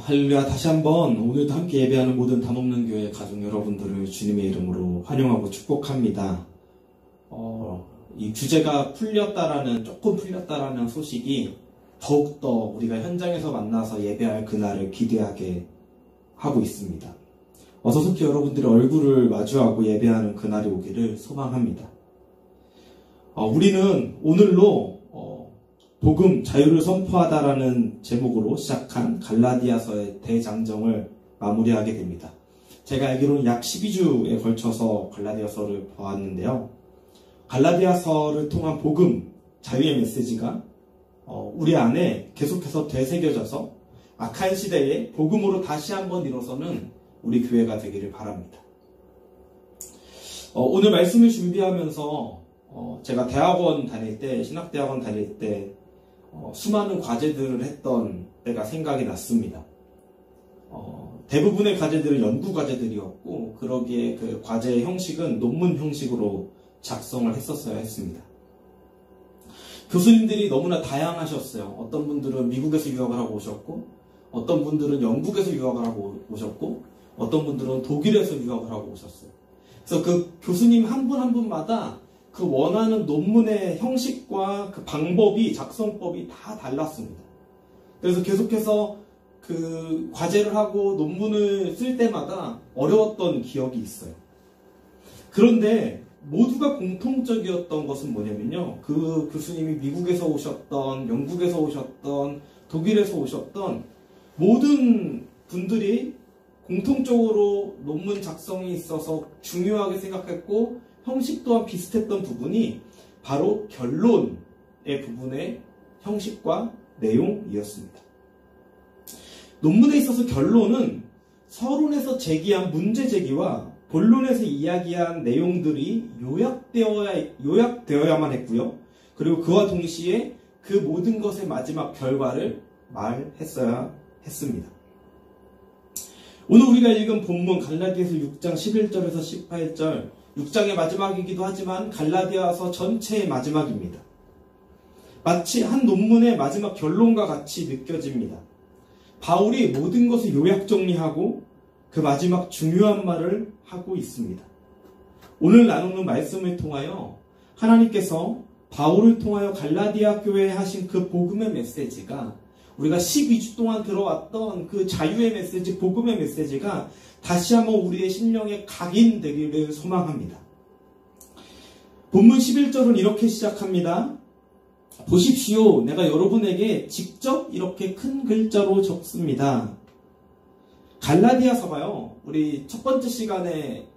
할렐루야. 다시 한번 오늘도 함께 예배하는 모든 담없는 교회 가족 여러분들을 주님의 이름으로 환영하고 축복합니다. 이 규제가 조금 풀렸다라는 소식이 더욱더 우리가 현장에서 만나서 예배할 그날을 기대하게 하고 있습니다. 어서 속히 여러분들의 얼굴을 마주하고 예배하는 그날이 오기를 소망합니다. 우리는 오늘로 복음 자유를 선포하다라는 제목으로 시작한 갈라디아서의 대장정을 마무리하게 됩니다. 제가 알기로는 약 12주에 걸쳐서 갈라디아서를 보았는데요. 갈라디아서를 통한 복음 자유의 메시지가 우리 안에 계속해서 되새겨져서 악한 시대에 복음으로 다시 한번 일어서는 우리 교회가 되기를 바랍니다. 오늘 말씀을 준비하면서 제가 대학원 다닐 때, 신학대학원 다닐 때 수많은 과제들을 했던 때가 생각이 났습니다. 대부분의 과제들은 연구 과제들이었고, 그러기에 그 과제의 형식은 논문 형식으로 작성을 했었어야 했습니다. 교수님들이 너무나 다양하셨어요. 어떤 분들은 미국에서 유학을 하고 오셨고, 어떤 분들은 영국에서 유학을 하고 오셨고, 어떤 분들은 독일에서 유학을 하고 오셨어요. 그래서 그 교수님 한 분 한 분마다 그 원하는 논문의 형식과 그 방법이, 작성법이 다 달랐습니다. 그래서 계속해서 그 과제를 하고 논문을 쓸 때마다 어려웠던 기억이 있어요. 그런데 모두가 공통적이었던 것은 뭐냐면요. 그 교수님이 미국에서 오셨던, 영국에서 오셨던, 독일에서 오셨던 모든 분들이 공통적으로 논문 작성에 있어서 중요하게 생각했고, 형식 또한 비슷했던 부분이 바로 결론의 부분의 형식과 내용이었습니다. 논문에 있어서 결론은 서론에서 제기한 문제 제기와 본론에서 이야기한 내용들이 요약되어야만 했고요. 그리고 그와 동시에 그 모든 것의 마지막 결과를 말했어야 했습니다. 오늘 우리가 읽은 본문 갈라디아서 6장 11절에서 18절, 6장의 마지막이기도 하지만 갈라디아서 전체의 마지막입니다. 마치 한 논문의 마지막 결론과 같이 느껴집니다. 바울이 모든 것을 요약 정리하고 그 마지막 중요한 말을 하고 있습니다. 오늘 나누는 말씀을 통하여 하나님께서 바울을 통하여 갈라디아 교회에 하신 그 복음의 메시지가, 우리가 12주 동안 들어왔던 그 자유의 메시지, 복음의 메시지가 다시 한번 우리의 심령에 각인되기를 소망합니다. 본문 11절은 이렇게 시작합니다. 보십시오. 내가 여러분에게 직접 이렇게 큰 글자로 적습니다. 갈라디아서가요, 우리 첫 번째 시간에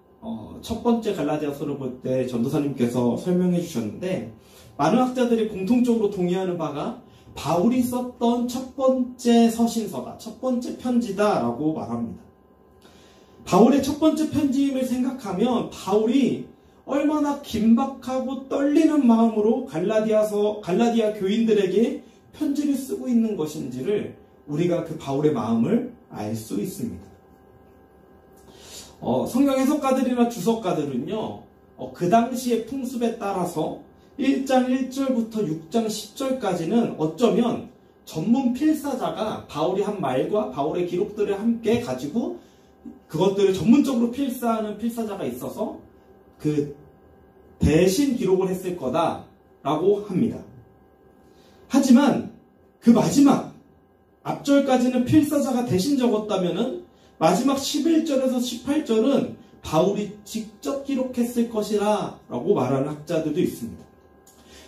첫 번째 갈라디아서를 볼 때 전도사님께서 설명해 주셨는데, 많은 학자들이 공통적으로 동의하는 바가 바울이 썼던 첫 번째 서신서다, 첫 번째 편지다라고 말합니다. 바울의 첫 번째 편지임을 생각하면 바울이 얼마나 긴박하고 떨리는 마음으로 갈라디아 교인들에게 편지를 쓰고 있는 것인지를 우리가 그 바울의 마음을 알 수 있습니다. 성경 해석가들이나 주석가들은요, 그 당시의 풍습에 따라서 1장 1절부터 6장 10절까지는 어쩌면 전문 필사자가 바울이 한 말과 바울의 기록들을 함께 가지고 그것들을 전문적으로 필사하는 필사자가 있어서 그 대신 기록을 했을 거다라고 합니다. 하지만 그 마지막 앞절까지는 필사자가 대신 적었다면은 마지막 11절에서 18절은 바울이 직접 기록했을 것이라 라고 말하는 학자들도 있습니다.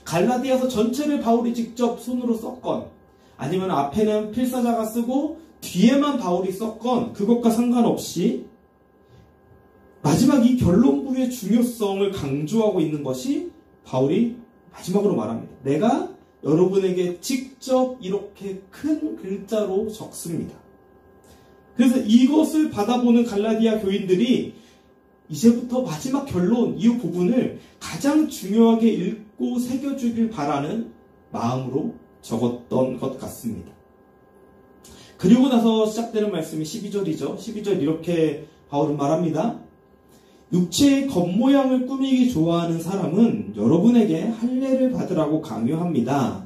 갈라디아서 전체를 바울이 직접 손으로 썼건, 아니면 앞에는 필사자가 쓰고 뒤에만 바울이 썼건, 그것과 상관없이 마지막 이 결론부의 중요성을 강조하고 있는 것이 바울이 마지막으로 말합니다. 내가 여러분에게 직접 이렇게 큰 글자로 적습니다. 그래서 이것을 받아보는 갈라디아 교인들이 이제부터 마지막 결론, 이 부분을 가장 중요하게 읽고 새겨주길 바라는 마음으로 적었던 것 같습니다. 그리고 나서 시작되는 말씀이 12절이죠. 12절 이렇게 바울은 말합니다. 육체의 겉모양을 꾸미기 좋아하는 사람은 여러분에게 할례를 받으라고 강요합니다.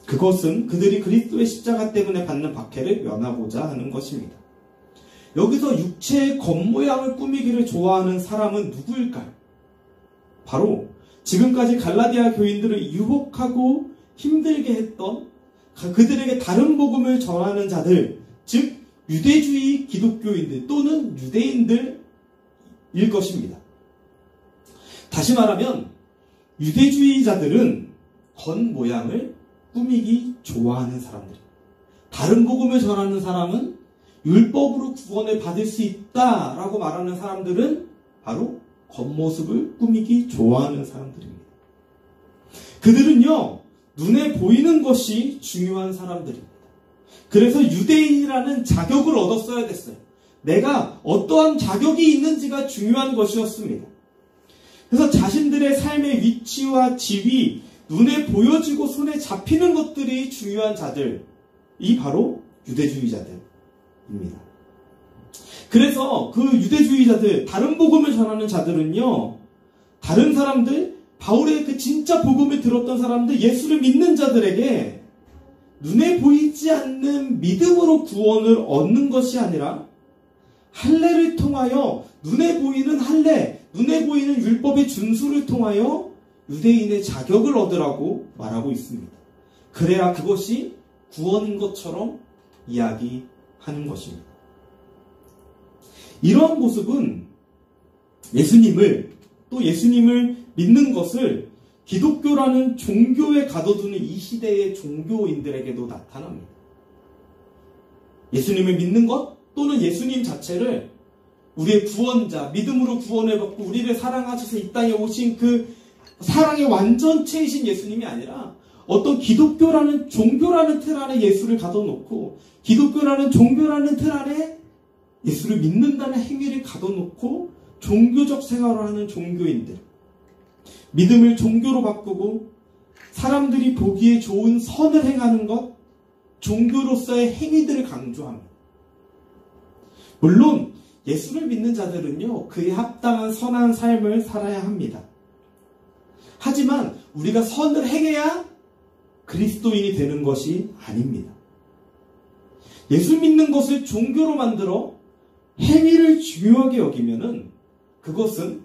그것은 그들이 그리스도의 십자가 때문에 받는 박해를 면하고자 하는 것입니다. 여기서 육체의 겉모양을 꾸미기를 좋아하는 사람은 누구일까요? 바로 지금까지 갈라디아 교인들을 유혹하고 힘들게 했던 그들에게 다른 복음을 전하는 자들, 즉 유대주의 기독교인들 또는 유대인들일 것입니다. 다시 말하면 유대주의자들은 겉모양을 꾸미기 좋아하는 사람들입니다. 다른 복음을 전하는 사람은 율법으로 구원을 받을 수 있다라고 말하는 사람들은 바로 겉모습을 꾸미기 좋아하는 사람들입니다. 그들은요, 눈에 보이는 것이 중요한 사람들입니다. 그래서 유대인이라는 자격을 얻었어야 됐어요. 내가 어떠한 자격이 있는지가 중요한 것이었습니다. 그래서 자신들의 삶의 위치와 지위, 눈에 보여지고 손에 잡히는 것들이 중요한 자들이 바로 유대주의자들입니다. 그래서 그 유대주의자들, 다른 복음을 전하는 자들은요, 다른 사람들, 바울의 그 진짜 복음을 들었던 사람들, 예수를 믿는 자들에게 눈에 보이지 않는 믿음으로 구원을 얻는 것이 아니라 할례를 통하여 눈에 보이는 할례, 눈에 보이는 율법의 준수를 통하여 유대인의 자격을 얻으라고 말하고 있습니다. 그래야 그것이 구원인 것처럼 이야기하는 것입니다. 이러한 모습은 예수님을 믿는 것을 기독교라는 종교에 가둬두는 이 시대의 종교인들에게도 나타납니다. 예수님을 믿는 것 또는 예수님 자체를 우리의 구원자, 믿음으로 구원을 받고 우리를 사랑하셔서 이 땅에 오신 그 사랑의 완전체이신 예수님이 아니라 어떤 기독교라는 종교라는 틀 안에 예수를 가둬놓고 기독교라는 종교라는 틀 안에 예수를 믿는다는 행위를 가둬놓고 종교적 생활을 하는 종교인들, 믿음을 종교로 바꾸고 사람들이 보기에 좋은 선을 행하는 것, 종교로서의 행위들을 강조합니다. 물론 예수를 믿는 자들은요, 그에 합당한 선한 삶을 살아야 합니다. 하지만 우리가 선을 행해야 그리스도인이 되는 것이 아닙니다. 예수 믿는 것을 종교로 만들어 행위를 중요하게 여기면은 그것은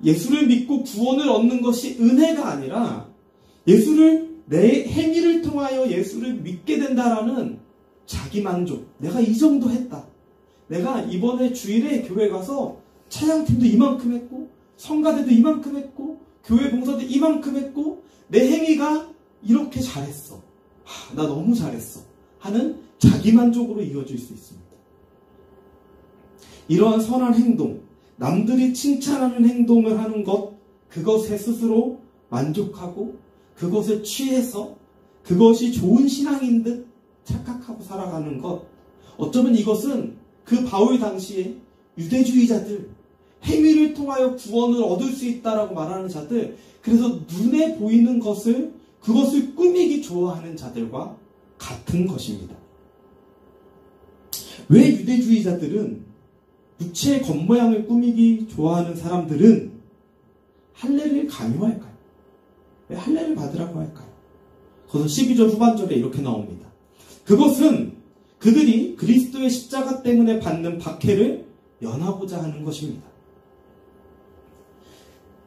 예수를 믿고 구원을 얻는 것이 은혜가 아니라 내 행위를 통하여 예수를 믿게 된다라는 자기만족. 내가 이 정도 했다. 내가 이번에 주일에 교회 가서 찬양팀도 이만큼 했고 성가대도 이만큼 했고 교회 봉사도 이만큼 했고 내 행위가 이렇게 잘했어. 나 너무 잘했어. 하는 자기만족으로 이어질 수 있습니다. 이러한 선한 행동, 남들이 칭찬하는 행동을 하는 것, 그것에 스스로 만족하고 그것을 취해서 그것이 좋은 신앙인 듯 착각하고 살아가는 것, 어쩌면 이것은 그 바울 당시에 유대주의자들, 행위를 통하여 구원을 얻을 수 있다라고 말하는 자들, 그래서 눈에 보이는 그것을 꾸미기 좋아하는 자들과 같은 것입니다. 왜 유대주의자들은 육체의 겉모양을 꾸미기 좋아하는 사람들은 할례를 강요할까요? 왜 할례를 받으라고 할까요? 그래서 12절 후반절에 이렇게 나옵니다. 그것은 그들이 그리스도의 십자가 때문에 받는 박해를 면하고자 하는 것입니다.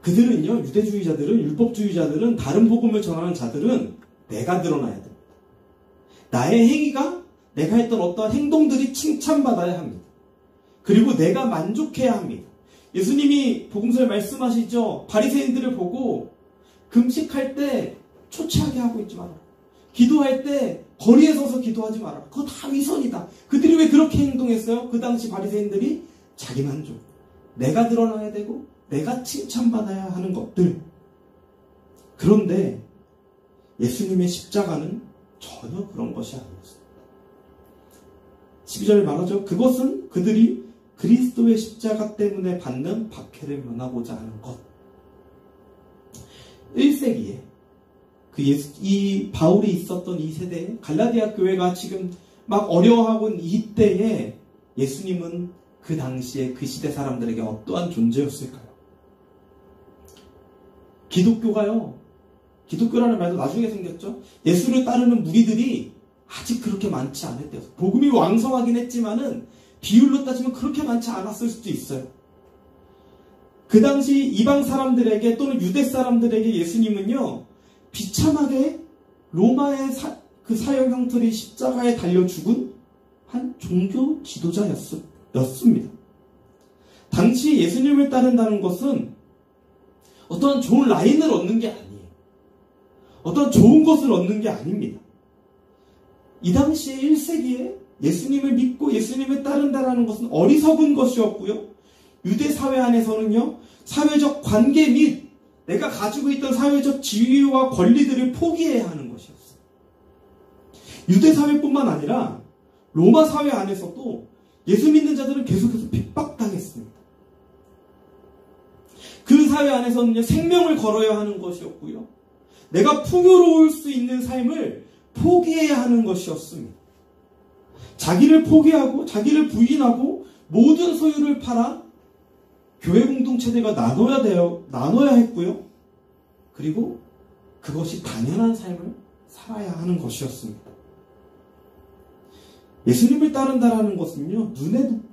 그들은요, 유대주의자들은, 율법주의자들은, 다른 복음을 전하는 자들은 내가 드러나야 됩니다. 나의 행위가, 내가 했던 어떠한 행동들이 칭찬받아야 합니다. 그리고 내가 만족해야 합니다. 예수님이 복음서에 말씀하시죠. 바리새인들을 보고 금식할 때 초췌하게 하고 있지 마라. 기도할 때 거리에 서서 기도하지 마라. 그거 다 위선이다. 그들이 왜 그렇게 행동했어요? 그 당시 바리새인들이 자기만족. 내가 드러나야 되고 내가 칭찬받아야 하는 것들. 그런데 예수님의 십자가는 전혀 그런 것이 아니었습니다. 12절에 말하죠. 그것은 그들이 그리스도의 십자가 때문에 받는 박해를 면하고자 하는 것. 1세기에 이 바울이 있었던 이 세대에 갈라디아 교회가 지금 막 어려워하고 있는 이때에 예수님은 그 당시에 그 시대 사람들에게 어떠한 존재였을까요? 기독교가요, 기독교라는 말도 나중에 생겼죠. 예수를 따르는 무리들이 아직 그렇게 많지 않을 때였어요. 복음이 왕성하긴 했지만은 비율로 따지면 그렇게 많지 않았을 수도 있어요. 그 당시 이방 사람들에게 또는 유대 사람들에게 예수님은요, 비참하게 로마의 그 사형 형틀의 십자가에 달려 죽은 한 종교 지도자였습니다. 당시 예수님을 따른다는 것은 어떤 좋은 라인을 얻는 게 아니에요. 어떤 좋은 것을 얻는 게 아닙니다. 이 당시에 1세기에 예수님을 믿고 예수님을 따른다는 것은 어리석은 것이었고요. 유대 사회 안에서는요, 사회적 관계 및 내가 가지고 있던 사회적 지위와 권리들을 포기해야 하는 것이었어요. 유대 사회뿐만 아니라 로마 사회 안에서도 예수 믿는 자들은 계속해서 핍박당했습니다. 그 사회 안에서는 생명을 걸어야 하는 것이었고요. 내가 풍요로울 수 있는 삶을 포기해야 하는 것이었습니다. 자기를 포기하고 자기를 부인하고 모든 소유를 팔아 교회 공동체들과 나눠야 했고요. 그리고 그것이 당연한 삶을 살아야 하는 것이었습니다. 예수님을 따른다라는 것은요,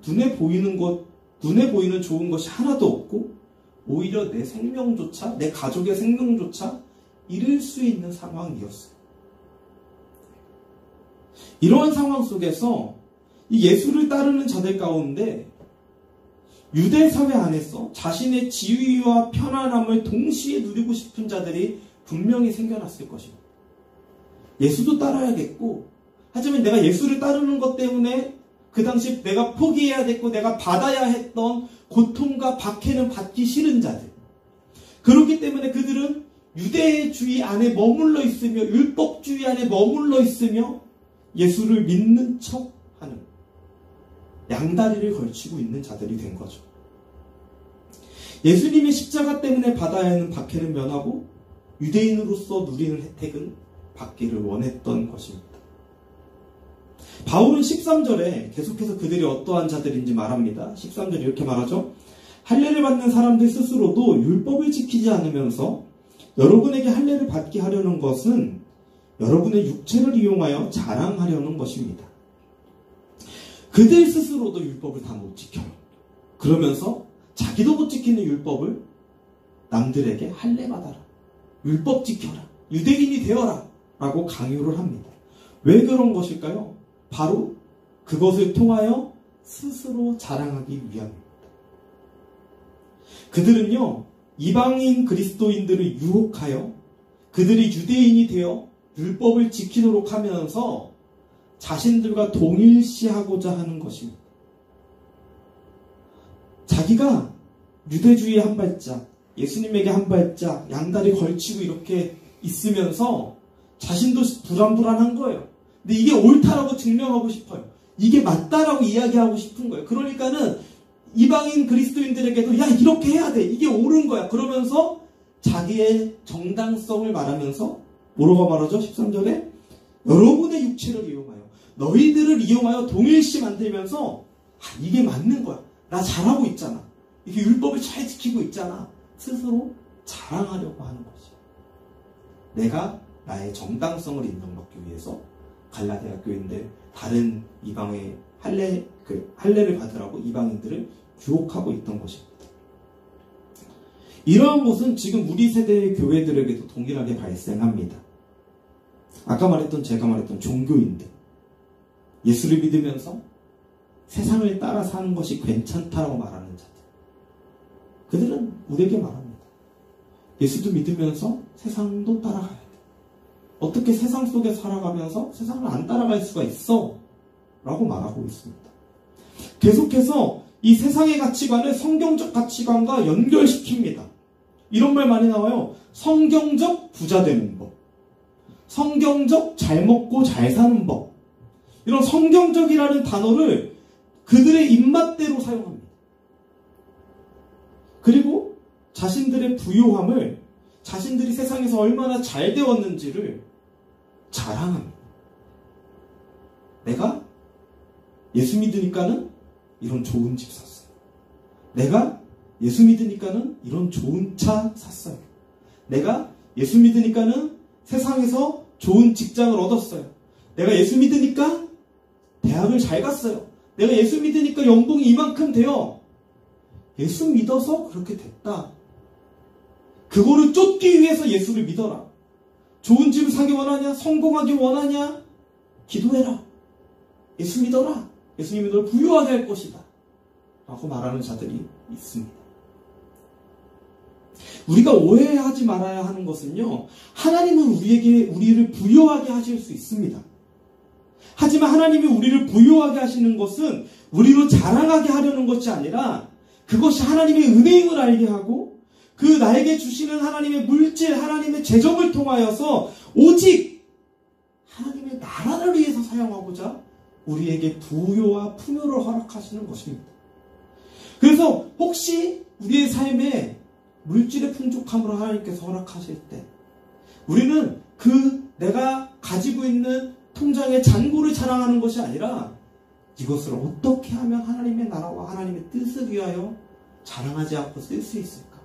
눈에 보이는 좋은 것이 하나도 없고, 오히려 내 생명조차, 내 가족의 생명조차 잃을 수 있는 상황이었어요. 이러한 상황 속에서 이 예수를 따르는 자들 가운데 유대 사회 안에서 자신의 지위와 편안함을 동시에 누리고 싶은 자들이 분명히 생겨났을 것입니다. 예수도 따라야겠고, 하지만 내가 예수를 따르는 것 때문에 그 당시 내가 포기해야 됐고 내가 받아야 했던 고통과 박해는 받기 싫은 자들. 그렇기 때문에 그들은 유대주의 안에 머물러 있으며 율법주의 안에 머물러 있으며 예수를 믿는 척하는 양다리를 걸치고 있는 자들이 된 거죠. 예수님의 십자가 때문에 받아야 하는 박해는 면하고 유대인으로서 누리는 혜택은 받기를 원했던 것입니다. 바울은 13절에 계속해서 그들이 어떠한 자들인지 말합니다. 13절에 이렇게 말하죠. 할례를 받는 사람들 스스로도 율법을 지키지 않으면서 여러분에게 할례를 받게 하려는 것은 여러분의 육체를 이용하여 자랑하려는 것입니다. 그들 스스로도 율법을 다 못 지켜요. 그러면서 자기도 못 지키는 율법을 남들에게 할례 받아라. 율법 지켜라. 유대인이 되어라. 라고 강요를 합니다. 왜 그런 것일까요? 바로 그것을 통하여 스스로 자랑하기 위함입니다. 그들은요, 이방인 그리스도인들을 유혹하여 그들이 유대인이 되어 율법을 지키도록 하면서 자신들과 동일시하고자 하는 것입니다. 자기가 유대주의에 한 발짝, 예수님에게 한 발짝 양다리 걸치고 이렇게 있으면서 자신도 불안불안한 거예요. 근데 이게 옳다라고 증명하고 싶어요. 이게 맞다라고 이야기하고 싶은 거예요. 그러니까는 이방인 그리스도인들에게도 야, 이렇게 해야 돼. 이게 옳은 거야. 그러면서 자기의 정당성을 말하면서 뭐라고 말하죠? 13절에 여러분의 육체를 이용하여 너희들을 이용하여 동일시 만들면서 이게 맞는 거야. 나 잘하고 있잖아. 이게 율법을 잘 지키고 있잖아. 스스로 자랑하려고 하는 거지. 내가 나의 정당성을 인정받기 위해서 갈라디아 교인들 다른 이방의 할례를 받으라고 이방인들을 유혹하고 있던 것입니다. 이러한 것은 지금 우리 세대의 교회들에게도 동일하게 발생합니다. 제가 말했던 종교인들, 예수를 믿으면서 세상을 따라 사는 것이 괜찮다라고 말하는 자들, 그들은 우리에게 말합니다. 예수도 믿으면서 세상도 따라가야 돼. 어떻게 세상 속에 살아가면서 세상을 안 따라갈 수가 있어? 라고 말하고 있습니다. 계속해서 이 세상의 가치관을 성경적 가치관과 연결시킵니다. 이런 말 많이 나와요. 성경적 부자 되는 법, 성경적 잘 먹고 잘 사는 법. 이런 성경적이라는 단어를 그들의 입맛대로 사용합니다. 그리고 자신들의 부유함을, 자신들이 세상에서 얼마나 잘 되었는지를 자랑합니다. 내가 예수 믿으니까는 이런 좋은 집 샀어요. 내가 예수 믿으니까는 이런 좋은 차 샀어요. 내가 예수 믿으니까는 세상에서 좋은 직장을 얻었어요. 내가 예수 믿으니까 대학을 잘 갔어요. 내가 예수 믿으니까 연봉이 이만큼 돼요. 예수 믿어서 그렇게 됐다. 그거를 쫓기 위해서 예수를 믿어라. 좋은 집을 사기 원하냐? 성공하기 원하냐? 기도해라. 예수 믿어라. 예수님이 너를 부유하게 할 것이다. 라고 말하는 자들이 있습니다. 우리가 오해하지 말아야 하는 것은요, 하나님은 우리를 부유하게 하실 수 있습니다. 하지만 하나님이 우리를 부유하게 하시는 것은 우리로 자랑하게 하려는 것이 아니라 그것이 하나님의 은혜임을 알게 하고 그 나에게 주시는 하나님의 물질, 하나님의 재정을 통하여서 오직 하나님의 나라를 위해서 사용하고자 우리에게 부요와 풍요를 허락하시는 것입니다. 그래서 혹시 우리의 삶에 물질의 풍족함으로 하나님께서 허락하실 때 우리는 내가 가지고 있는 통장의 잔고를 자랑하는 것이 아니라 이것을 어떻게 하면 하나님의 나라와 하나님의 뜻을 위하여 자랑하지 않고 쓸 수 있을까?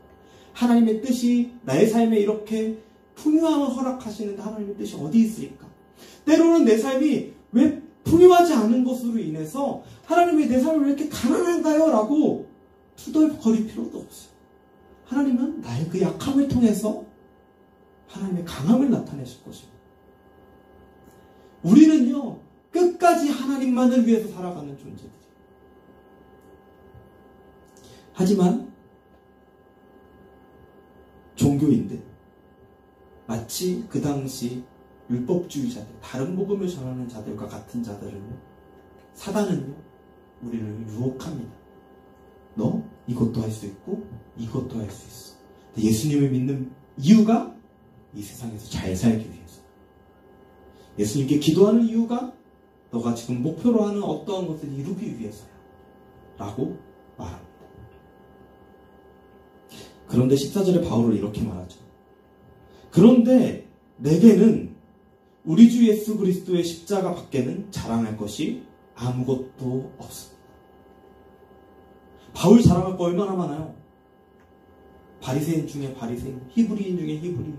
하나님의 뜻이 나의 삶에 이렇게 풍요함을 허락하시는데 하나님의 뜻이 어디 있을까? 때로는 내 삶이 왜 풍요하지 않은 것으로 인해서 하나님이 내 삶을 왜 이렇게 가난한가요? 라고 투덜거릴 필요도 없어요. 하나님은 나의 그 약함을 통해서 하나님의 강함을 나타내실 것입니다. 우리는요, 끝까지 하나님만을 위해서 살아가는 존재들이에요. 하지만 종교인들, 마치 그 당시 율법주의자들, 다른 복음을 전하는 자들과 같은 자들은요, 사단은요, 우리를 유혹합니다. 너 이것도 할 수 있고 이것도 할 수 있어. 예수님을 믿는 이유가 이 세상에서 잘 살기 위해서. 예수님께 기도하는 이유가 너가 지금 목표로 하는 어떠한 것을 이루기 위해서야. 라고 말합니다. 그런데 14절에 바울은 이렇게 말하죠. 그런데 내게는 우리 주 예수 그리스도의 십자가 밖에는 자랑할 것이 아무것도 없습니다. 바울 자랑할 거 얼마나 많아요? 바리새인 중에 바리새인, 히브리인 중에 히브리인,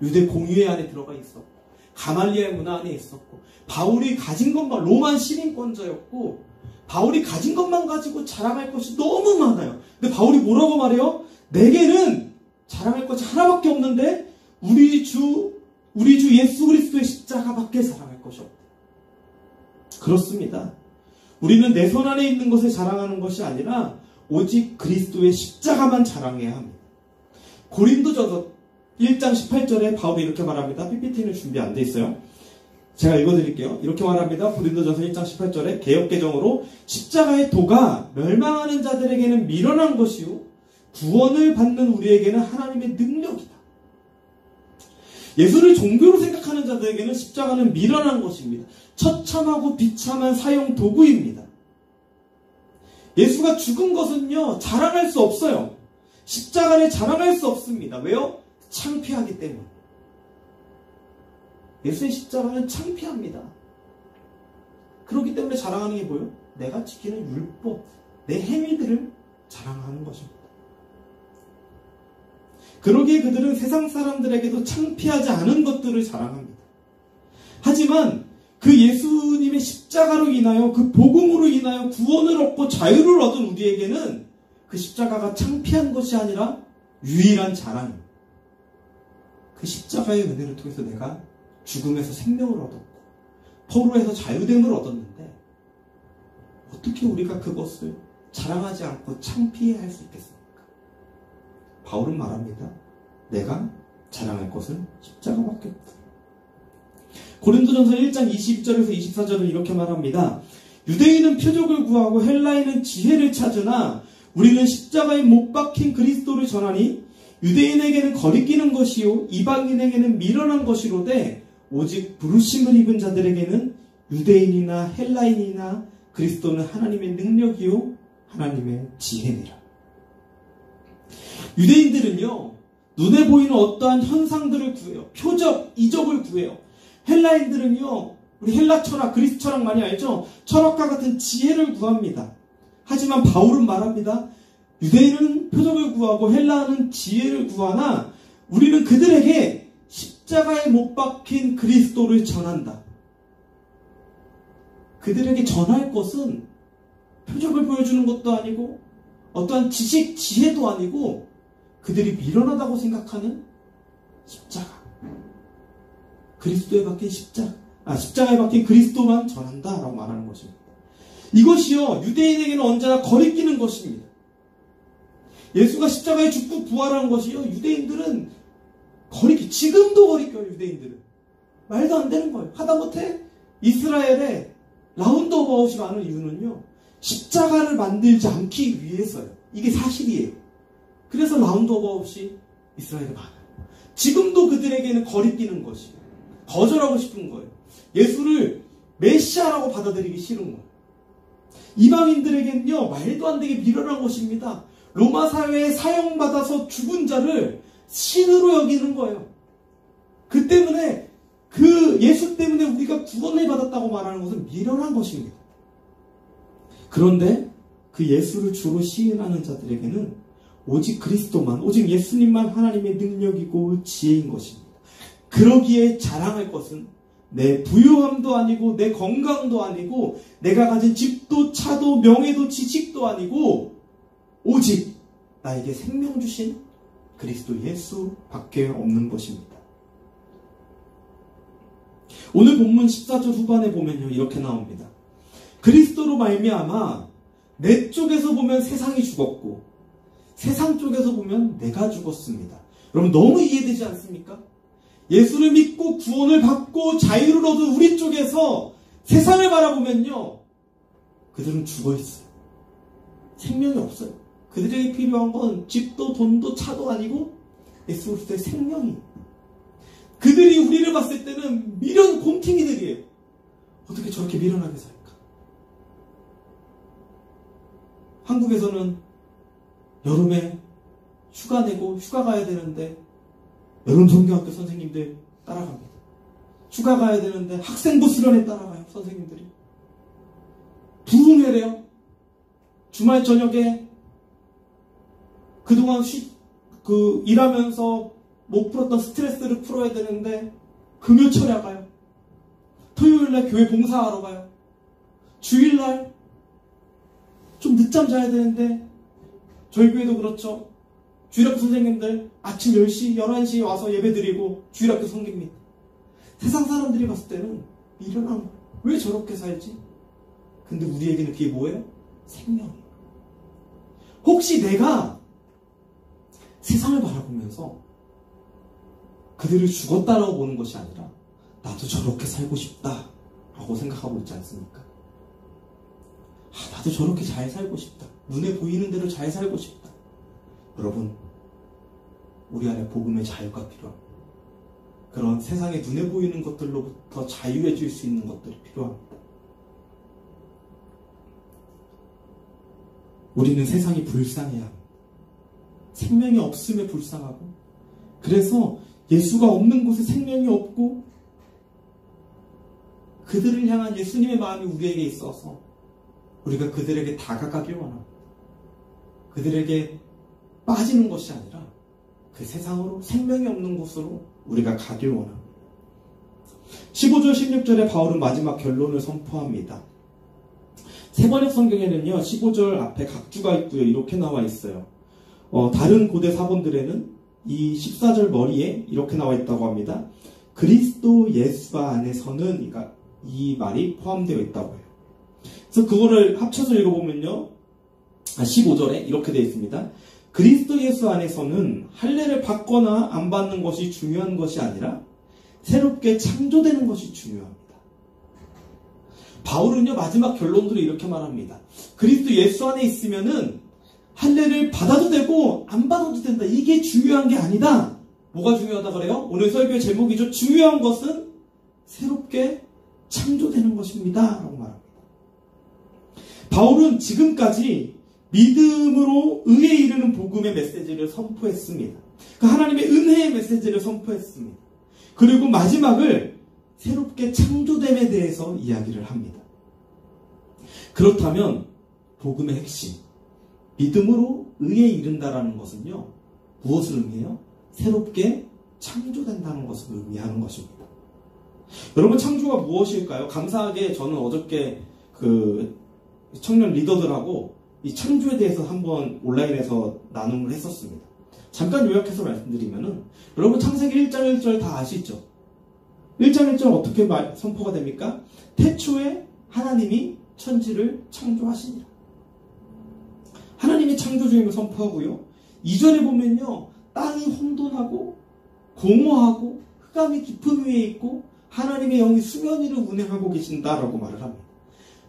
유대 공유회 안에 들어가 있었고, 가말리엘 문화 안에 있었고, 바울이 가진 것만, 로만 시민권자였고, 바울이 가진 것만 가지고 자랑할 것이 너무 많아요. 근데 바울이 뭐라고 말해요? 내게는 자랑할 것이 하나밖에 없는데 우리 주 예수 그리스도의 십자가밖에 자랑할 것이 없다. 그렇습니다. 우리는 내 손 안에 있는 것을 자랑하는 것이 아니라 오직 그리스도의 십자가만 자랑해야 합니다. 고린도전서 1장 18절에 바울이 이렇게 말합니다. PPT는 준비 안 돼 있어요. 제가 읽어드릴게요. 이렇게 말합니다. 고린도전서 1장 18절에 개역개정으로 십자가의 도가 멸망하는 자들에게는 미련한 것이요 구원을 받는 우리에게는 하나님의 능력이다. 예수를 종교로 생각하는 자들에게는 십자가는 미련한 것입니다. 처참하고 비참한 사용 도구입니다. 예수가 죽은 것은요, 자랑할 수 없어요. 십자가를 자랑할 수 없습니다. 왜요? 창피하기 때문에. 예수의 십자가는 창피합니다. 그렇기 때문에 자랑하는 게 뭐예요? 내가 지키는 율법, 내 행위들을 자랑하는 것입니다. 그러기에 그들은 세상 사람들에게도 창피하지 않은 것들을 자랑합니다. 하지만 그 예수님의 십자가로 인하여, 그 복음으로 인하여 구원을 얻고 자유를 얻은 우리에게는 그 십자가가 창피한 것이 아니라 유일한 자랑입니다. 그 십자가의 은혜를 통해서 내가 죽음에서 생명을 얻었고 포로에서 자유됨을 얻었는데 어떻게 우리가 그것을 자랑하지 않고 창피해할 수 있겠습니까? 바울은 말합니다. 내가 자랑할 것은 십자가밖에 없다. 고린도전서 1장 22절에서 24절은 이렇게 말합니다. 유대인은 표적을 구하고 헬라인은 지혜를 찾으나 우리는 십자가에 못 박힌 그리스도를 전하니 유대인에게는 거리끼는 것이요 이방인에게는 미련한 것이로되 오직 부르심을 입은 자들에게는 유대인이나 헬라인이나 그리스도는 하나님의 능력이요 하나님의 지혜니라. 유대인들은요, 눈에 보이는 어떠한 현상들을 구해요. 표적, 이적을 구해요. 헬라인들은요, 우리 헬라 철학, 그리스 철학 많이 알죠? 철학과 같은 지혜를 구합니다. 하지만 바울은 말합니다. 유대인은 표적을 구하고 헬라는 지혜를 구하나 우리는 그들에게 십자가에 못 박힌 그리스도를 전한다. 그들에게 전할 것은 표적을 보여주는 것도 아니고 어떠한 지식, 지혜도 아니고 그들이 미련하다고 생각하는 십자가. 그리스도에 박힌 십자가에 박힌 그리스도만 전한다라고 말하는 것입니다. 이것이요, 유대인에게는 언제나 거리끼는 것입니다. 예수가 십자가에 죽고 부활한 것이요, 유대인들은 지금도 거리껴요, 유대인들은. 말도 안 되는 거예요. 하다못해 이스라엘에 라운드어바웃이 많은 이유는요, 십자가를 만들지 않기 위해서요. 이게 사실이에요. 그래서 라운드어바웃이 이스라엘에 많아요. 지금도 그들에게는 거리끼는 것이에요. 거절하고 싶은 거예요. 예수를 메시아라고 받아들이기 싫은 거예요. 이방인들에게는요, 말도 안 되게 미련한 것입니다. 로마 사회에 사형받아서 죽은 자를 신으로 여기는 거예요. 그 때문에 예수 때문에 우리가 구원을 받았다고 말하는 것은 미련한 것입니다. 그런데 그 예수를 주로 시인하는 자들에게는 오직 그리스도만, 오직 예수님만 하나님의 능력이고 지혜인 것입니다. 그러기에 자랑할 것은 내 부유함도 아니고 내 건강도 아니고 내가 가진 집도 차도 명예도 지식도 아니고 오직 나에게 생명 주신 그리스도 예수밖에 없는 것입니다. 오늘 본문 14절 후반에 보면요, 이렇게 나옵니다. 그리스도로 말미암아 내 쪽에서 보면 세상이 죽었고 세상 쪽에서 보면 내가 죽었습니다. 여러분, 너무 이해되지 않습니까? 예수를 믿고 구원을 받고 자유를 얻은 우리 쪽에서 세상을 바라보면요, 그들은 죽어있어요. 생명이 없어요. 그들에게 필요한 건 집도 돈도 차도 아니고 예수 그리스도의 생명이에요. 그들이 우리를 봤을 때는 미련 곰탱이들이에요. 어떻게 저렇게 미련하게 살까? 한국에서는 여름에 휴가 내고 휴가 가야 되는데 여름 성경학교 선생님들 따라갑니다. 휴가 가야 되는데 학생부 수련회 따라가요, 선생님들이. 부흥회래요. 주말 저녁에 그동안 일하면서 못 풀었던 스트레스를 풀어야 되는데 금요철에 가요. 토요일날 교회 봉사하러 가요. 주일날 좀 늦잠 자야 되는데 저희 교회도 그렇죠. 주일학교 선생님들 아침 10시, 11시에 와서 예배드리고 주일학교 섬깁니다. 세상 사람들이 봤을 때는 미련한 거예요. 왜 저렇게 살지? 근데 우리에게는 그게 뭐예요? 생명이에요. 혹시 내가 세상을 바라보면서 그들을 죽었다라고 보는 것이 아니라 나도 저렇게 살고 싶다라고 생각하고 있지 않습니까? 나도 저렇게 잘 살고 싶다. 눈에 보이는 대로 잘 살고 싶다. 여러분, 우리 안에 복음의 자유가 필요합니다. 그런 세상에 눈에 보이는 것들로부터 자유해질 수 있는 것들이 필요합니다. 우리는 세상이 불쌍해야 합니다. 생명이 없음에 불쌍하고, 그래서 예수가 없는 곳에 생명이 없고 그들을 향한 예수님의 마음이 우리에게 있어서 우리가 그들에게 다가가길 원합니다. 그들에게 빠지는 것이 아니라 그 세상으로, 생명이 없는 곳으로 우리가 가길 원합니다. 15절 16절에 바울은 마지막 결론을 선포합니다. 세번역 성경에는요, 15절 앞에 각주가 있고요, 이렇게 나와 있어요. 다른 고대 사본들에는 이 14절 머리에 이렇게 나와 있다고 합니다. 그리스도 예수 안에서는, 그러니까 이 말이 포함되어 있다고 해요. 그래서 그거를 합쳐서 읽어보면요, 15절에 이렇게 되어 있습니다. 그리스도 예수 안에서는 할례를 받거나 안 받는 것이 중요한 것이 아니라 새롭게 창조되는 것이 중요합니다. 바울은요, 마지막 결론으로 이렇게 말합니다. 그리스도 예수 안에 있으면은 할례를 받아도 되고 안 받아도 된다. 이게 중요한 게 아니다. 뭐가 중요하다 그래요? 오늘 설교의 제목이죠. 중요한 것은 새롭게 창조되는 것입니다. 라고 말합니다. 바울은 지금까지 믿음으로 의에 이르는 복음의 메시지를 선포했습니다. 그 하나님의 은혜의 메시지를 선포했습니다. 그리고 마지막을 새롭게 창조됨에 대해서 이야기를 합니다. 그렇다면 복음의 핵심, 믿음으로 의에 이른다라는 것은요, 무엇을 의미해요? 새롭게 창조된다는 것을 의미하는 것입니다. 여러분, 창조가 무엇일까요? 감사하게 저는 어저께 그 청년 리더들하고 이 창조에 대해서 한번 온라인에서 나눔을 했었습니다. 잠깐 요약해서 말씀드리면은, 여러분 창세기 1장 1절 다 아시죠? 1장 1절 어떻게 선포가 됩니까? 태초에 하나님이 천지를 창조하시니라. 하나님이 창조주임을 선포하고요. 2절에 보면요, 땅이 혼돈하고 공허하고 흑암이 깊은 위에 있고 하나님의 영이 수면 위를 운행하고 계신다라고 말을 합니다.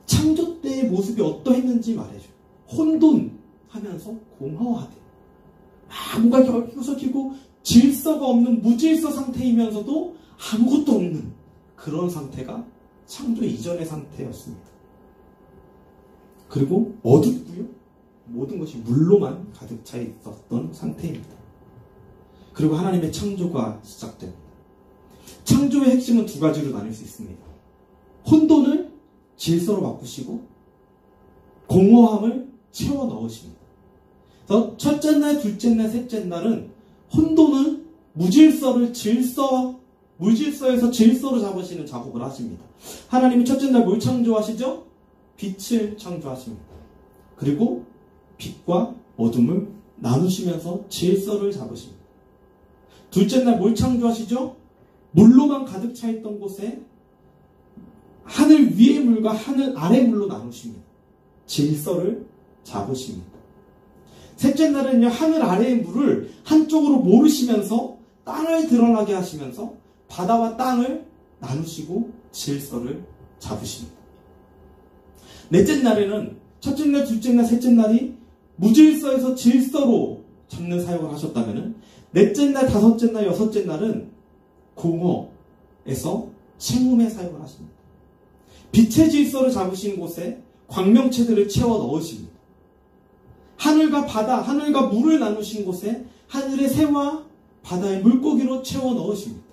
창조 때의 모습이 어떠했는지 말해줘요. 혼돈하면서 공허하대. 뭔가 겹쳐지고 질서가 없는 무질서 상태이면서도 아무것도 없는 그런 상태가 창조 이전의 상태였습니다. 그리고 어둡고요. 모든 것이 물로만 가득 차 있었던 상태입니다. 그리고 하나님의 창조가 시작됩니다. 창조의 핵심은 두 가지로 나눌 수 있습니다. 혼돈을 질서로 바꾸시고 공허함을 채워 넣으십니다. 그래서 첫째 날, 둘째 날, 셋째 날은 혼돈을 무질서에서 질서로 잡으시는 작업을 하십니다. 하나님이 첫째 날 뭘 창조하시죠? 빛을 창조하십니다. 그리고 빛과 어둠을 나누시면서 질서를 잡으십니다. 둘째 날 뭘 창조하시죠? 물로만 가득 차 있던 곳에 하늘 위의 물과 하늘 아래 물로 나누십니다. 질서를 잡으십니다. 셋째 날은요, 하늘 아래의 물을 한쪽으로 모르시면서 땅을 드러나게 하시면서 바다와 땅을 나누시고 질서를 잡으십니다. 넷째 날에는 첫째 날, 둘째 날, 셋째 날이 무질서에서 질서로 잡는 사역을 하셨다면, 넷째 날, 다섯째 날, 여섯째 날은 공허에서 채움의 사역을 하십니다. 빛의 질서를 잡으신 곳에 광명체들을 채워 넣으십니다. 하늘과 바다, 하늘과 물을 나누신 곳에 하늘의 새와 바다의 물고기로 채워 넣으십니다.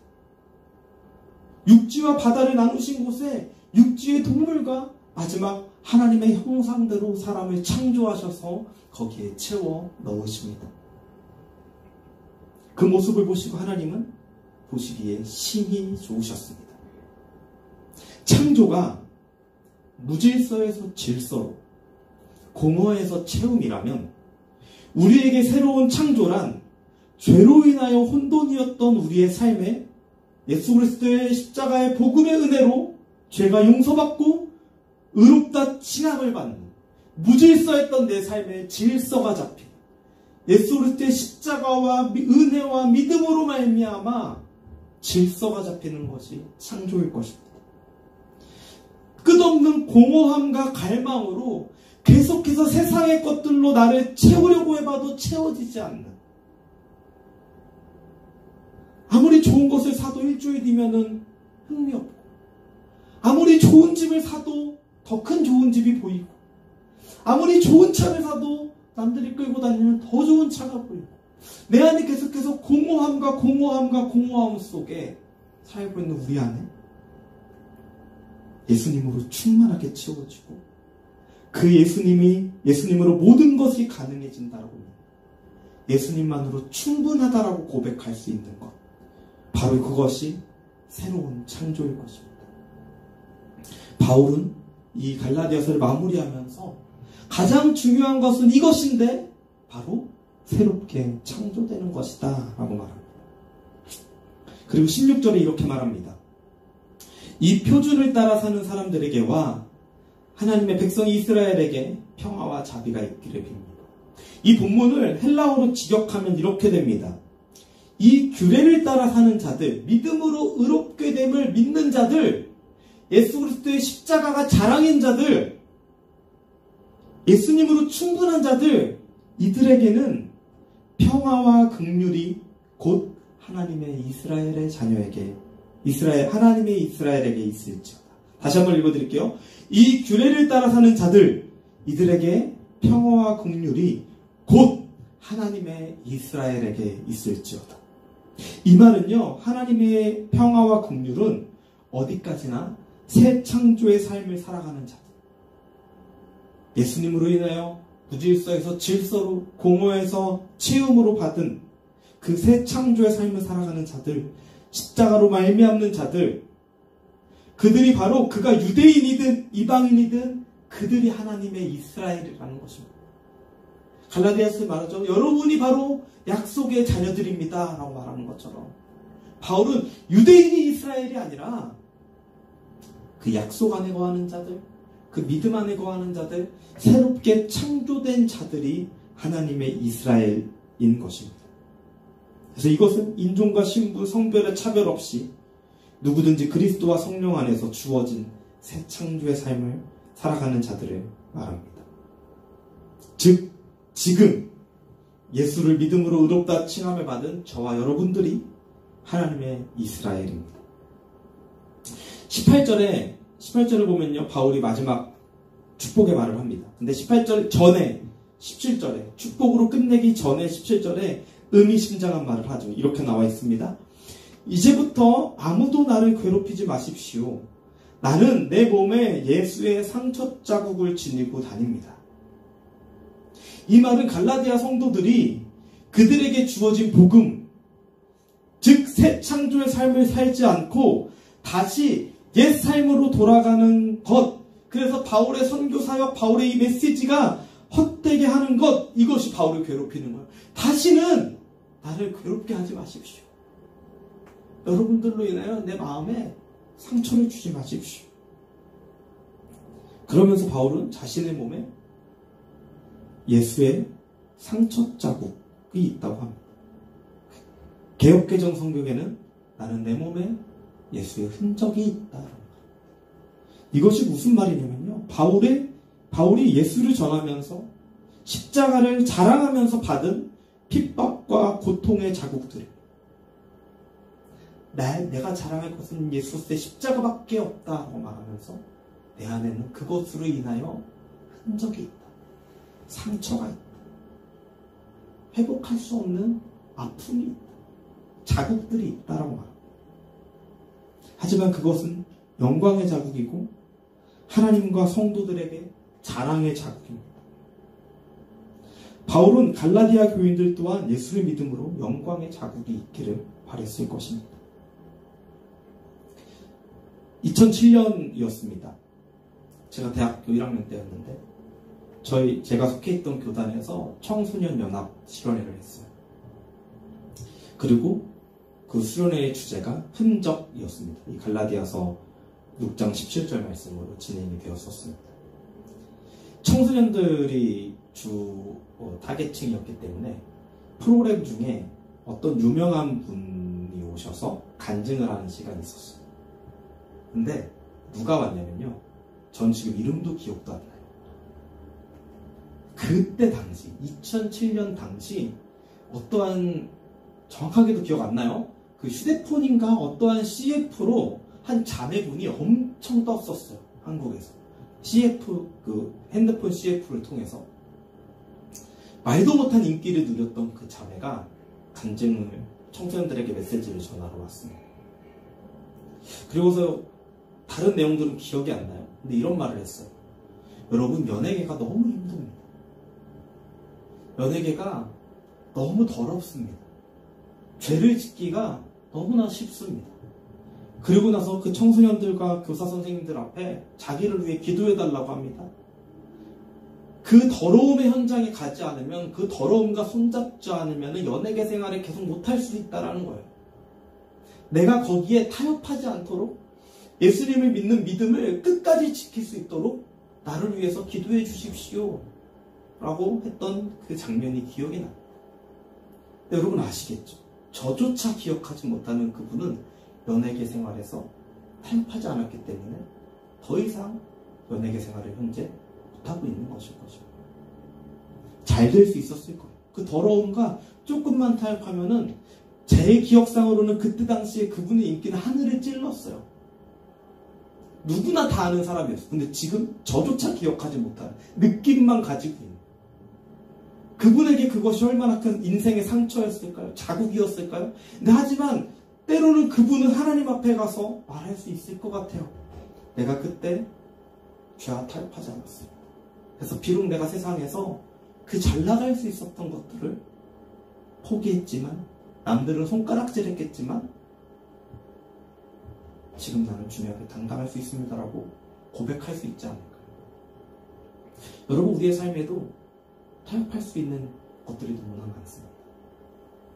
육지와 바다를 나누신 곳에 육지의 동물과 마지막 하나님의 형상대로 사람을 창조하셔서 거기에 채워 넣으십니다. 그 모습을 보시고 하나님은 보시기에 심히 좋으셨습니다. 창조가 무질서에서 질서로, 공허에서 채움이라면, 우리에게 새로운 창조란 죄로 인하여 혼돈이었던 우리의 삶에 예수 그리스도의 십자가의 복음의 은혜로 죄가 용서받고 의롭다 칭함을 받는, 무질서했던 내 삶에 질서가 잡힌 예수 그리스도의 십자가와 은혜와 믿음으로 말미암아 질서가 잡히는 것이 창조일 것입니다. 끝없는 공허함과 갈망으로 계속해서 세상의 것들로 나를 채우려고 해봐도 채워지지 않는, 아무리 좋은 것을 사도 일주일 뒤면은 흥미없고, 아무리 좋은 집을 사도 더 큰 좋은 집이 보이고, 아무리 좋은 차를 사도 남들이 끌고 다니는 더 좋은 차가 보이고, 내 안에 계속해서 공허함 속에 살고 있는 우리 안에 예수님으로 충만하게 채워지고, 그 예수님으로 모든 것이 가능해진다라고, 예수님만으로 충분하다라고 고백할 수 있는 것, 바로 그것이 새로운 창조일 것입니다. 바울은 이 갈라디아서를 마무리하면서 가장 중요한 것은 이것인데 바로 새롭게 창조되는 것이다 라고 말합니다. 그리고 16절에 이렇게 말합니다. 이 표준을 따라 사는 사람들에게와 하나님의 백성 이스라엘에게 평화와 자비가 있기를 빕니다. 이 본문을 헬라어로 직역하면 이렇게 됩니다. 이 규례를 따라 사는 자들, 믿음으로 의롭게 됨을 믿는 자들, 예수 그리스도의 십자가가 자랑인 자들, 예수님으로 충분한 자들, 이들에게는 평화와 긍휼이 곧 하나님의 이스라엘의 자녀에게, 하나님의 이스라엘에게 있을지어다. 다시 한번 읽어드릴게요. 이 규례를 따라 사는 자들, 이들에게 평화와 긍휼이 곧 하나님의 이스라엘에게 있을지어다. 이 말은요, 하나님의 평화와 긍휼은 어디까지나 새 창조의 삶을 살아가는 자들, 예수님으로 인하여 무질서에서 질서로, 공허에서 채움으로 받은 그 새 창조의 삶을 살아가는 자들, 십자가로 말미암는 자들, 그들이 바로 그가 유대인이든 이방인이든 그들이 하나님의 이스라엘이라는 것입니다. 갈라디아서에 말하죠. 여러분이 바로 약속의 자녀들입니다 라고 말하는 것처럼 바울은 유대인이 이스라엘이 아니라 그 약속 안에 거하는 자들, 그 믿음 안에 거하는 자들, 새롭게 창조된 자들이 하나님의 이스라엘인 것입니다. 그래서 이것은 인종과 신분, 성별의 차별 없이 누구든지 그리스도와 성령 안에서 주어진 새 창조의 삶을 살아가는 자들을 말합니다. 즉 지금 예수를 믿음으로 의롭다 칭함을 받은 저와 여러분들이 하나님의 이스라엘입니다. 18절을 보면요, 바울이 마지막 축복의 말을 합니다. 근데 18절 전에 17절에 축복으로 끝내기 전에 17절에 의미심장한 말을 하죠. 이렇게 나와 있습니다. 이제부터 아무도 나를 괴롭히지 마십시오. 나는 내 몸에 예수의 상처 자국을 지니고 다닙니다. 이 말은 갈라디아 성도들이 그들에게 주어진 복음, 즉 새 창조의 삶을 살지 않고 다시 옛 삶으로 돌아가는 것, 그래서 바울의 선교 사역, 바울의 이 메시지가 헛되게 하는 것, 이것이 바울을 괴롭히는 거예요. 다시는 나를 괴롭게 하지 마십시오. 여러분들로 인하여 내 마음에 상처를 주지 마십시오. 그러면서 바울은 자신의 몸에 예수의 상처 자국이 있다고 합니다. 개역개정 성경에는 나는 내 몸에 예수의 흔적이 있다. 이것이 무슨 말이냐면요, 바울이 예수를 전하면서 십자가를 자랑하면서 받은 핍박과 고통의 자국들, 내가 자랑할 것은 예수의 십자가밖에 없다고 말하면서 내 안에는 그것으로 인하여 흔적이 있다, 상처가 있다, 회복할 수 없는 아픔이 있다, 자국들이 있다라고 말합니다. 하지만 그것은 영광의 자국이고 하나님과 성도들에게 자랑의 자국입니다. 바울은 갈라디아 교인들 또한 예수를 믿음으로 영광의 자국이 있기를 바랬을 것입니다. 2007년이었습니다. 제가 대학교 1학년 때였는데 제가 속해 있던 교단에서 청소년 연합 수련회를 했어요. 그리고 그 수련회의 주제가 흔적이었습니다. 이 갈라디아서 6장 17절 말씀으로 진행이 되었었습니다. 청소년들이 주 타겟층이었기 때문에 프로그램 중에 어떤 유명한 분이 오셔서 간증을 하는 시간이 있었어요. 근데 누가 왔냐면요, 전 지금 이름도 기억도 안 나요. 그때 당시 2007년 당시 어떠한, 정확하게도 기억 안 나요, 그 휴대폰인가 어떠한 CF로 한 자매분이 엄청 떴었어요. 한국에서 CF, 그 핸드폰 CF를 통해서 말도 못한 인기를 누렸던 그 자매가 간증을, 청소년들에게 메시지를 전하러 왔습니다. 그리고서 다른 내용들은 기억이 안 나요. 근데 이런 말을 했어요. 여러분, 연예계가 너무 힘듭니다. 연예계가 너무 더럽습니다. 죄를 짓기가 너무나 쉽습니다. 그리고 나서 그 청소년들과 교사 선생님들 앞에 자기를 위해 기도해달라고 합니다. 그 더러움의 현장에 가지 않으면, 그 더러움과 손잡지 않으면 연예계 생활을 계속 못할 수 있다는 거예요. 내가 거기에 타협하지 않도록 예수님을 믿는 믿음을 끝까지 지킬 수 있도록 나를 위해서 기도해 주십시오 라고 했던 그 장면이 기억이 나요. 여러분 아시겠죠? 저조차 기억하지 못하는 그분은 연예계 생활에서 타협하지 않았기 때문에 더 이상 연예계 생활을 현재 못하고 있는 것일 거죠. 잘 될 수 있었을 거예요. 그 더러움과 조금만 타협하면은, 제 기억상으로는 그때 당시에 그분의 인기는 하늘을 찔렀어요. 누구나 다 아는 사람이었어요. 근데 지금 저조차 기억하지 못하는, 느낌만 가지고 있는, 그분에게 그것이 얼마나 큰 인생의 상처였을까요? 자국이었을까요? 근데 하지만 때로는 그분은 하나님 앞에 가서 말할 수 있을 것 같아요. 내가 그때 죄와 타협하지 않았어요. 그래서 비록 내가 세상에서 그 잘 나갈 수 있었던 것들을 포기했지만 남들은 손가락질 했겠지만 지금 나는 주님 앞에 당당할 수 있습니다라고 고백할 수 있지 않을까요? 여러분, 우리의 삶에도 타협할 수 있는 것들이 너무나 많습니다.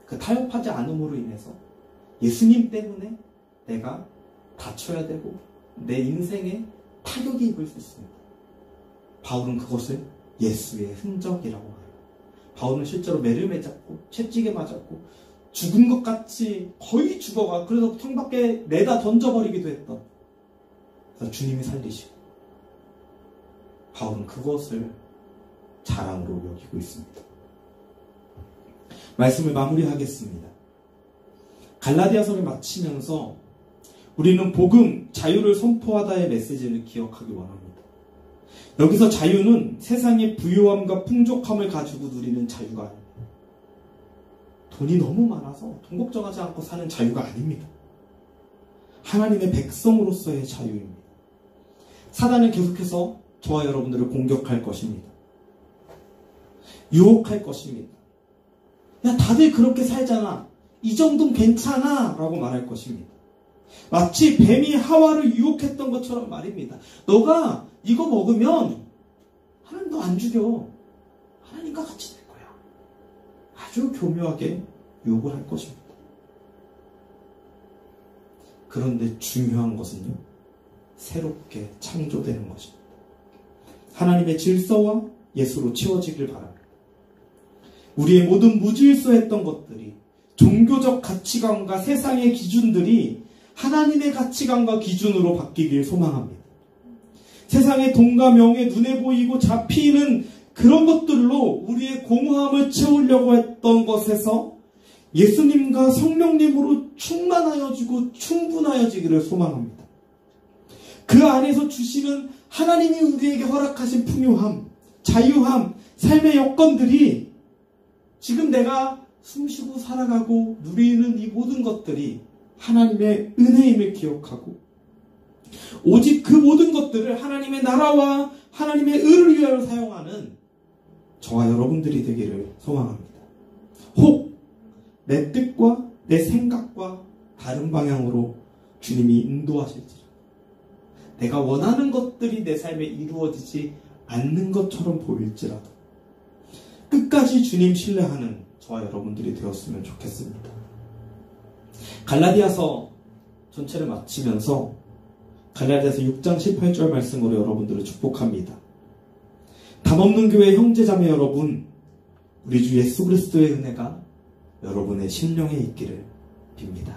그 타협하지 않음으로 인해서 예수님 때문에 내가 다쳐야 되고 내 인생에 타격이 입을 수 있습니다. 바울은 그것을 예수의 흔적이라고 해요. 바울은 실제로 매를 맞았고 채찍에 맞았고 죽은 것 같이 거의 죽어가, 그래서 창밖에 내다 던져버리기도 했던, 그래서 주님이 살리시고 바울은 그것을 자랑으로 여기고 있습니다. 말씀을 마무리하겠습니다. 갈라디아서를 마치면서 우리는 복음, 자유를 선포하다의 메시지를 기억하기 원합니다. 여기서 자유는 세상의 부유함과 풍족함을 가지고 누리는 자유가 아닙니다. 돈이 너무 많아서 돈 걱정하지 않고 사는 자유가 아닙니다. 하나님의 백성으로서의 자유입니다. 사단은 계속해서 저와 여러분들을 공격할 것입니다. 유혹할 것입니다. 야, 다들 그렇게 살잖아. 이 정도는 괜찮아. 라고 말할 것입니다. 마치 뱀이 하와를 유혹했던 것처럼 말입니다. 너가 이거 먹으면 하나님 너 안 죽여. 하나님과 같이 될 거야. 아주 교묘하게 유혹을 할 것입니다. 그런데 중요한 것은요, 새롭게 창조되는 것입니다. 하나님의 질서와 예수로 채워지길 바랍니다. 우리의 모든 무질서했던 것들이, 종교적 가치관과 세상의 기준들이 하나님의 가치관과 기준으로 바뀌길 소망합니다. 세상의 돈과 명예, 눈에 보이고 잡히는 그런 것들로 우리의 공허함을 채우려고 했던 것에서 예수님과 성령님으로 충만하여지고 충분하여지기를 소망합니다. 그 안에서 주시는 하나님이 우리에게 허락하신 풍요함, 자유함, 삶의 여건들이 지금 내가 숨쉬고 살아가고 누리는 이 모든 것들이 하나님의 은혜임을 기억하고 오직 그 모든 것들을 하나님의 나라와 하나님의 의를 위하여 사용하는 저와 여러분들이 되기를 소망합니다. 혹 내 뜻과 내 생각과 다른 방향으로 주님이 인도하실지라 내가 원하는 것들이 내 삶에 이루어지지 않는 것처럼 보일지라도 끝까지 주님 신뢰하는 저와 여러분들이 되었으면 좋겠습니다. 갈라디아서 전체를 마치면서 갈라디아서 6장 18절 말씀으로 여러분들을 축복합니다. 담없는 교회 형제자매 여러분, 우리 주 예수 그리스도의 은혜가 여러분의 심령에 있기를 빕니다.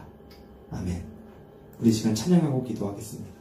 아멘. 우리 시간 찬양하고 기도하겠습니다.